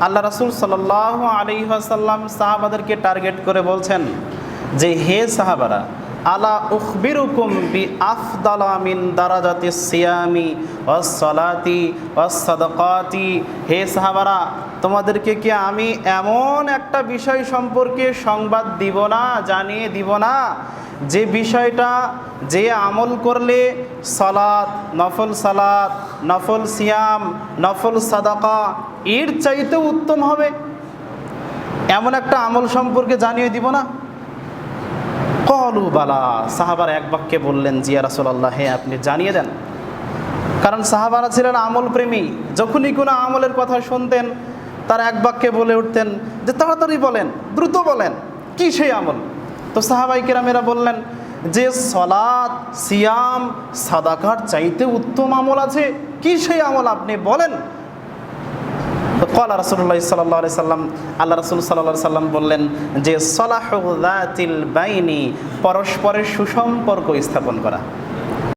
আল্লাহ রাসূল সাল্লাল্লাহু আলাইহি ওয়াসাল্লাম সাহাবাদেরকে টার্গেট করে বলছেন যে, হে সাহাবারা, আলা উখবিরুকুম বি আফদালা মিন দারাজাতিস সিয়ামি ওয়াস সালাতি ওয়াস সাদাকাতি। হে সাহাবারা, তোমাদেরকে কি আমি এমন একটা বিষয় সম্পর্কে সংবাদ দিব না, জানিয়ে দিব না, যে বিষয়টা, যে আমল করলে সালাত, নফল সিয়াম, নফল সাদাকা এর চাইতেও উত্তম হবে? এমন একটা আমল সম্পর্কে জানিয়ে দিব না? কলু বালা, সাহাবারা এক বাক্যে বললেন, জি ইয়া রাসূলুল্লাহ, হ্যাঁ আপনি জানিয়ে দেন। কারণ সাহাবারা ছিলেন আমল প্রেমী। যখনই কোনো আমলের কথা শুনতেন, তারা এক বাক্যে বলে উঠতেন যে তাড়াতাড়ি বলেন, দ্রুত বলেন, কি সেই আমল? তো সাহাবায়ে কেরামেরা বললেন যে সালাত, সিয়াম, সাদাকার চাইতে উত্তম আমল আছে, কি সেই আমল আপনি বলেন। তো ক্বালা রাসূলুল্লাহ সাল্লাল্লাহু আলাইহি সাল্লাম, আল্লাহ রাসূল সাল্লাল্লাহু আলাইহি সাল্লাম বললেন যে সালাহু যাতিল বাইনি, পরস্পরের সুসম্পর্ক স্থাপন করা।